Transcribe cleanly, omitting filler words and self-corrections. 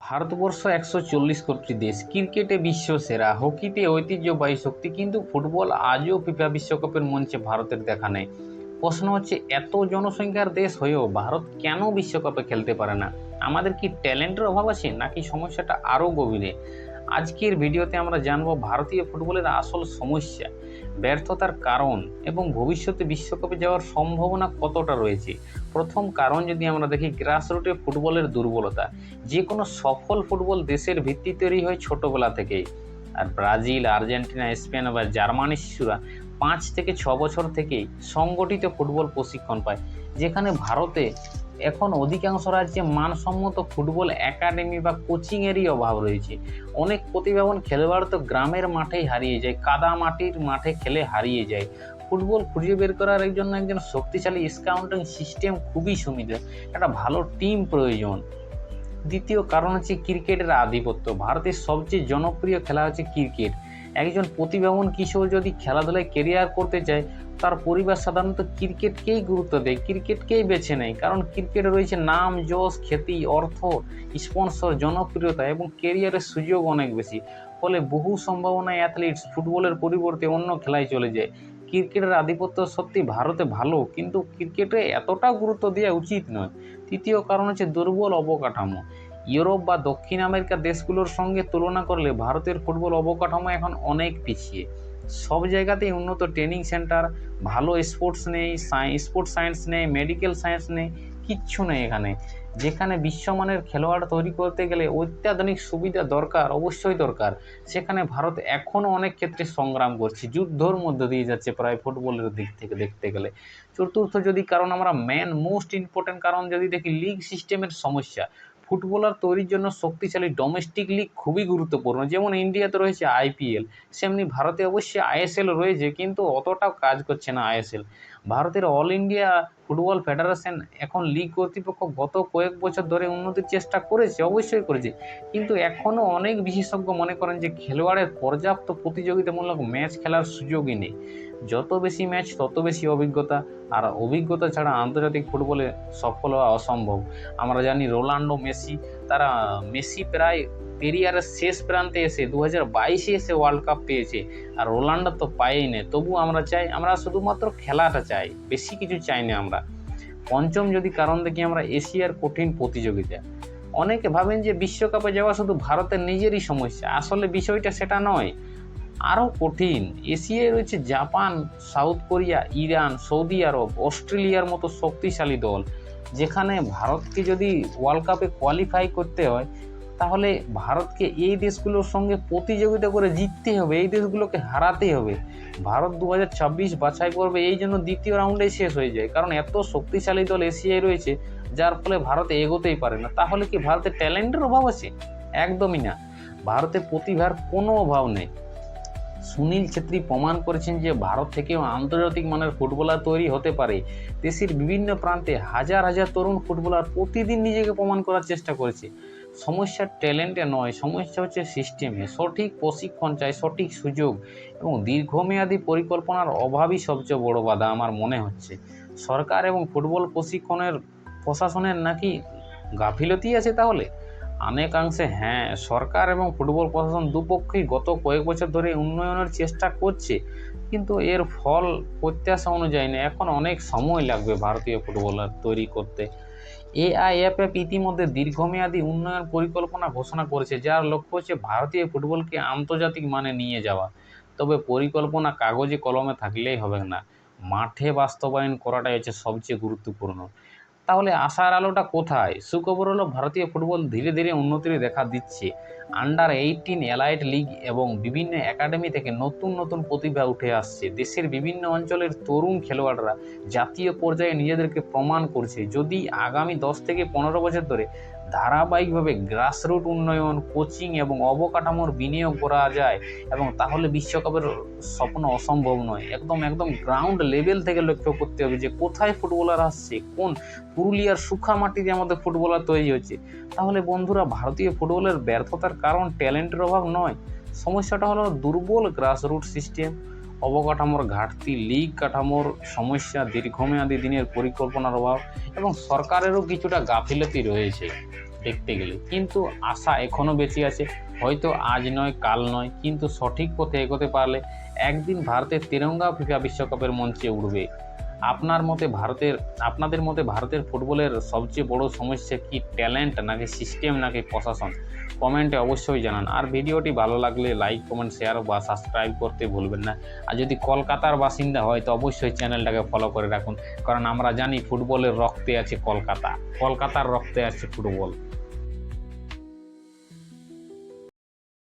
ভারতবর্ষ ১৪০ কোটি দেশ, ক্রিকেটে বিশ্ব সেরা, হকিতে ঐতিহ্যবাহী শক্তি, কিন্তু ফুটবল আজও ফিফা বিশ্বকাপের মঞ্চে ভারতের দেখা নেই। প্রশ্ন হচ্ছে, এত জনসংখ্যার দেশ হয়েও ভারত কেন বিশ্বকাপে খেলতে পারে না? আমাদের কি ট্যালেন্টের অভাব আছে, নাকি সমস্যাটা আরও গভীরে? আজকের ভিডিওতে আমরা জানবো ভারতীয় ফুটবলের আসল সমস্যা, ব্যর্থতার কারণ এবং ভবিষ্যতে বিশ্বকাপে যাওয়ার সম্ভাবনা কতটা রয়েছে। প্রথম কারণ যদি আমরা দেখি, গ্রাসরুটে ফুটবলের দুর্বলতা। যে কোনো সফল ফুটবল দেশের ভিত্তি তৈরি হয় ছোটবেলা থেকেই। আর ব্রাজিল, আর্জেন্টিনা, স্পেন বা জার্মানি শিশুরা 5 থেকে 6 বছর থেকেই সংগঠিত ফুটবল প্রশিক্ষণ পায়, যেখানে ভারতে এখন অধিকাংশ রাজ্যে মানসম্মত ফুটবল একাডেমি বা কোচিংয়েরই অভাব রয়েছে। অনেক প্রতিভাবান খেলোয়াড় তো গ্রামের মাঠেই হারিয়ে যায়, কাদা মাটির মাঠে খেলে হারিয়ে যায়। ফুটবল খুঁজে বের করার জন্য একজন শক্তিশালী স্কাউটিং সিস্টেম খুবই সুবিধা, একটা ভালো টিম প্রয়োজন। দ্বিতীয় কারণ হচ্ছে ক্রিকেটের আধিপত্য। ভারতের সবচেয়ে জনপ্রিয় খেলা হচ্ছে ক্রিকেট। একজন প্রতিভাবান কিশোর যদি খেলাধুলায় কেরিয়ার করতে চায়, তার পরিবার সাধারণত ক্রিকেটকেই গুরুত্ব দেয়, ক্রিকেটকেই বেছে নেয়, কারণ ক্রিকেটে রয়েছে নাম, যশ, খ্যাতি, অর্থ, স্পন্সর, জনপ্রিয়তা এবং কেরিয়ারের সুযোগ অনেক বেশি। ফলে বহু সম্ভাবনায় অ্যাথলিটস ফুটবলের পরিবর্তে অন্য খেলায় চলে যায়। ক্রিকেটের আধিপত্য সত্যি ভারতে ভালো, কিন্তু ক্রিকেটে এতটা গুরুত্ব দেওয়া উচিত নয়। তৃতীয় কারণ হচ্ছে দুর্বল অবকাঠামো। ইউরোপ বা দক্ষিণ আমেরিকার দেশগুলোর সঙ্গে তুলনা করলে ভারতের ফুটবল অবকাঠামো এখন অনেক পিছিয়ে। সব জায়গাতেই উন্নত ট্রেনিং সেন্টার, ভালো স্পোর্টস নেই, স্পোর্টস সায়েন্স নেই, মেডিকেল সায়েন্স নেই, কিচ্ছু নেই এখানে। যেখানে বিশ্বমানের খেলোয়াড় তৈরি করতে গেলে অত্যাধুনিক সুবিধা দরকার, অবশ্যই দরকার, সেখানে ভারত এখনও অনেক ক্ষেত্রে সংগ্রাম করছে, যুদ্ধর মধ্যে দিয়ে যাচ্ছে প্রায় ফুটবলের দিক থেকে দেখতে গেলে। চতুর্থ যদি কারণ আমরা মোস্ট ইম্পর্টেন্ট কারণ যদি দেখি, লিগ সিস্টেমের সমস্যা। ফুটবলার তৈরির জন্য শক্তিশালী ডোমেস্টিক লিগ খুবই গুরুত্বপূর্ণ। যেমন ইন্ডিয়াতে রয়েছে আইপিএল, সেমনি ভারতে অবশ্যই আইএসএল রয়েছে, কিন্তু অতটাও কাজ করছে না আইএসএল। ভারতের অল ইন্ডিয়া ফুটবল ফেডারেশন এখন লিগ কর্তৃপক্ষ গত কয়েক বছর ধরে উন্নতির চেষ্টা করেছে, অবশ্যই করেছে, কিন্তু এখনও অনেক বিশেষজ্ঞ মনে করেন যে খেলোয়াড়ের পর্যাপ্ত প্রতিযোগিতামূলক ম্যাচ খেলার সুযোগই নেই। যত বেশি ম্যাচ তত বেশি অভিজ্ঞতা, আর অভিজ্ঞতা ছাড়া আন্তর্জাতিক ফুটবলে সফল হওয়া অসম্ভব। আমরা জানি রোনাল্ডো, মেসি প্রায় কেরিয়ারের শেষ প্রান্তে এসে 2022-এ এসে ওয়ার্ল্ড কাপ পেয়েছে, আর রোনাল্ডো তো পায়ই না। তবু আমরা শুধুমাত্র খেলাটা চাই, বেশি কিছু চাই না আমরা। পঞ্চম যদি কারণ দেখি আমরা, এশিয়ার কঠিন প্রতিযোগিতা। অনেকে ভাবেন যে বিশ্বকাপে যাওয়া শুধু ভারতের নিজেরই সমস্যা, আসলে বিষয়টা সেটা নয়, আরও কঠিন। এশিয়ায় রয়েছে Japan, South Korea, Iran, Saudi Arab, অস্ট্রেলিয়ার মতো শক্তিশালী দল। যেখানে ভারতকে যদি ওয়ার্ল্ড কাপে কোয়ালিফাই করতে হয়, তাহলে ভারতকে এই দেশগুলোর সঙ্গে প্রতিযোগিতা করে জিততে হবে, এই দেশগুলোকে হারাতে হবে। ভারত 2026 বাছাই পর্বে এই জন্য দ্বিতীয় রাউন্ডেই শেষ হয়ে যায়, কারণ এত শক্তিশালী দল এশিয়ায় রয়েছে, যার ফলে ভারত এগোতেই পারে না। তাহলে কি ভারতের ট্যালেন্টের অভাব আছে? একদমই না, ভারতের প্রতিভার কোনো অভাব নেই। সুনীল ছেত্রী প্রমাণ করেছেন যে ভারত থেকেও আন্তর্জাতিক মানের ফুটবলার তৈরি হতে পারে। দেশের বিভিন্ন প্রান্তে হাজার হাজার তরুণ ফুটবলার প্রতিদিন নিজেকে প্রমাণ করার চেষ্টা করেছে। সমস্যা ট্যালেন্টে নয়, সমস্যা হচ্ছে সিস্টেমে। সঠিক প্রশিক্ষণ চাই, সঠিক সুযোগ এবং দীর্ঘমেয়াদী পরিকল্পনার অভাবই সবচেয়ে বড় বাধা আমার মনে হচ্ছে। সরকার এবং ফুটবল প্রশাসনের নাকি গাফিলতি আছে তাহলে? অনেকাংশে হ্যাঁ, সরকার এবং ফুটবল প্রশাসন দুপক্ষই গত কয়েক বছর ধরে উন্নয়নের চেষ্টা করছে, কিন্তু এর ফল প্রত্যাশা অনুযায়ী না। এখন অনেক সময় লাগবে ভারতীয় ফুটবলার তৈরি করতে। এআইএফএফ ইতিমধ্যে দীর্ঘমেয়াদী উন্নয়ন পরিকল্পনা ঘোষণা করেছে, যার লক্ষ্য হচ্ছে ভারতীয় ফুটবলকে আন্তর্জাতিক মানে নিয়ে যাওয়া। তবে পরিকল্পনা কাগজে কলমে থাকলেই হবে না, মাঠে বাস্তবায়ন করাটাই হচ্ছে সবচেয়ে গুরুত্বপূর্ণ। তাহলে আশার আলোটা কোথায়? সুখবর হলো, ভারতীয় ফুটবল ধীরে ধীরে উন্নতির দেখা দিচ্ছে। আন্ডার-18 এলাইট লিগ এবং বিভিন্ন একাডেমি থেকে নতুন নতুন প্রতিভা উঠে আসছে। দেশের বিভিন্ন অঞ্চলের তরুণ খেলোয়াড়রা জাতীয় পর্যায়ে নিজেদেরকে প্রমাণ করছে। যদি আগামী 10 থেকে 15 বছর ধরে ধারাবাহিকভাবে গ্রাসরুট উন্নয়ন, কোচিং এবং অবকাঠামোর বিনিয়োগ করা যায়, এবং তাহলে বিশ্বকাপের স্বপ্ন অসম্ভব নয়। একদম গ্রাউন্ড লেভেল থেকে লক্ষ্য করতে হবে যে কোথায় ফুটবলার আসছে, কোন পুরুলিয়ার সুখা মাটিতে আমাদের ফুটবলার তৈরি হচ্ছে। তাহলে বন্ধুরা, ভারতীয় ফুটবলের ব্যর্থতার কারণ ট্যালেন্টের অভাব নয়, সমস্যাটা হলো দুর্বল গ্রাসরুট সিস্টেম, অবকাঠামোর ঘাটতি, লিগ কাঠামোর সমস্যা, দীর্ঘমেয়াদী দিনের পরিকল্পনার অভাব এবং সরকারেরও কিছুটা গাফিলতি রয়েছে। দেখতে গেলে, কিন্তু আশা এখনও বেঁচে আছে। হয়তো আজ নয়, কাল নয়, কিন্তু সঠিক পথে এগোতে পারলে একদিন ভারতের তিরঙ্গা ফিফা বিশ্বকাপের মঞ্চে উঠবে। আপনাদের মতে ভারতের ফুটবলের সবচেয়ে বড় সমস্যা কি, ট্যালেন্ট নাকি সিস্টেম নাকি প্রশাসন? কমেন্টে অবশ্যই জানান। আর ভিডিওটি ভালো লাগলে লাইক, কমেন্ট, শেয়ার বা সাবস্ক্রাইব করতে ভুলবেন না। আর যদি কলকাতার বাসিন্দা হয় তো অবশ্যই চ্যানেলটাকে ফলো করে রাখুন, কারণ আমরা জানি ফুটবলের রক্তে আছে কলকাতার রক্তে আছে ফুটবল।